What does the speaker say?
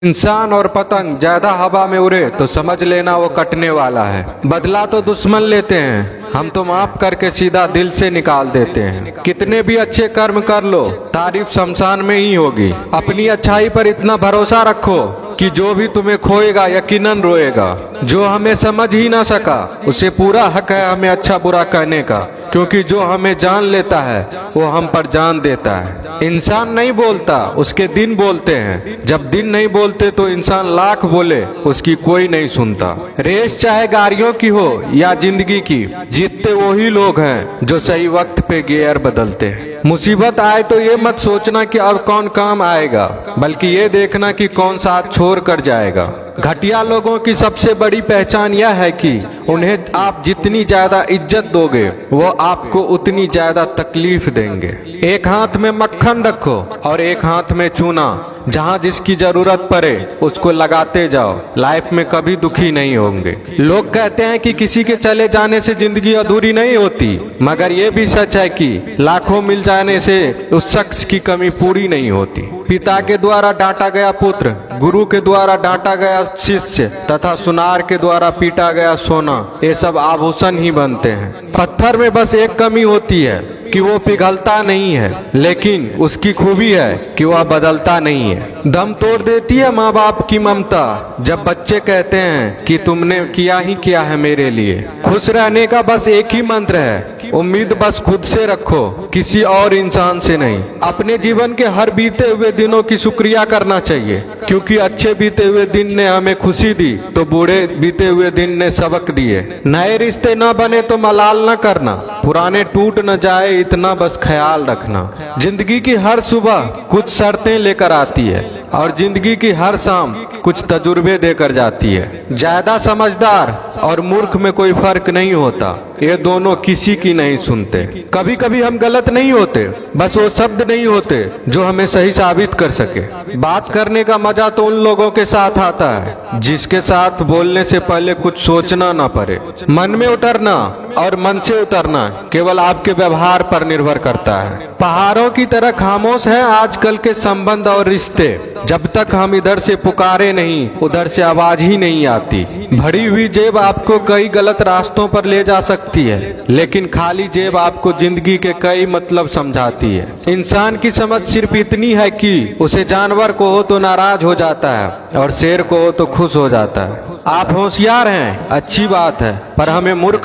इंसान और पतंग ज्यादा हवा में उड़े तो समझ लेना वो कटने वाला है। बदला तो दुश्मन लेते हैं, हम तो माफ करके सीधा दिल से निकाल देते हैं। कितने भी अच्छे कर्म कर लो, तारीफ शमशान में ही होगी। अपनी अच्छाई पर इतना भरोसा रखो कि जो भी तुम्हें खोएगा यकीनन रोएगा। जो हमें समझ ही ना सका उसे पूरा हक है हमें अच्छा बुरा कहने का, क्योंकि जो हमें जान लेता है वो हम पर जान देता है। इंसान नहीं बोलता, उसके दिन बोलते हैं। जब दिन नहीं बोलते तो इंसान लाख बोले उसकी कोई नहीं सुनता। रेस चाहे गाड़ियों की हो या जिंदगी की, जीतते वही लोग हैं जो सही वक्त पे गियर बदलते हैं। मुसीबत आए तो ये मत सोचना कि अब कौन काम आएगा, बल्कि ये देखना कि कौन साथ छोड़ कर जाएगा। घटिया लोगों की सबसे बड़ी पहचान यह है कि उन्हें आप जितनी ज्यादा इज्जत दोगे वो आपको उतनी ज्यादा तकलीफ देंगे। एक हाथ में मक्खन रखो और एक हाथ में चूना। जहाँ जिसकी जरूरत पड़े उसको लगाते जाओ, लाइफ में कभी दुखी नहीं होंगे। लोग कहते हैं कि किसी के चले जाने से जिंदगी अधूरी नहीं होती, मगर ये भी सच है कि लाखों मिल जाने से उस शख्स की कमी पूरी नहीं होती। पिता के द्वारा डांटा गया पुत्र, गुरु के द्वारा डांटा गया शिष्य तथा सुनार के द्वारा पीटा गया सोना, ये सब आभूषण ही बनते हैं। पत्थर में बस एक कमी होती है कि वो पिघलता नहीं है, लेकिन उसकी खूबी है कि वह बदलता नहीं है। दम तोड़ देती है माँ बाप की ममता जब बच्चे कहते हैं कि तुमने किया ही क्या है मेरे लिए। खुश रहने का बस एक ही मंत्र है, उम्मीद बस खुद से रखो, किसी और इंसान से नहीं। अपने जीवन के हर बीते हुए दिनों की शुक्रिया करना चाहिए, क्योंकि अच्छे बीते हुए दिन ने हमें खुशी दी तो बुरे बीते हुए दिन ने सबक दिए। नए रिश्ते न बने तो मलाल न करना, पुराने टूट न जाए इतना बस ख्याल रखना। जिंदगी की हर सुबह कुछ शर्तें लेकर आती है और जिंदगी की हर शाम कुछ तजुर्बे देकर जाती है। ज्यादा समझदार और मूर्ख में कोई फर्क नहीं होता, ये दोनों किसी की नहीं सुनते। कभी कभी हम गलत नहीं होते, बस वो शब्द नहीं होते जो हमें सही साबित कर सके। बात करने का मजा तो उन लोगों के साथ आता है जिसके साथ बोलने से पहले कुछ सोचना ना पड़े। मन में उतरना और मन से उतरना केवल आपके व्यवहार पर निर्भर करता है। पहाड़ों की तरह खामोश है आजकल के संबंध और रिश्ते। जब तक हम इधर से पुकारे नहीं उधर से आवाज ही नहीं आती। भरी हुई जेब आपको कई गलत रास्तों पर ले जा सकती है, लेकिन खाली जेब आपको जिंदगी के कई मतलब समझाती है। इंसान की समझ सिर्फ इतनी है कि उसे जानवर को हो तो नाराज हो जाता है और शेर को हो तो खुश हो जाता है। आप होशियार हैं, अच्छी बात है, पर हमें मूर्ख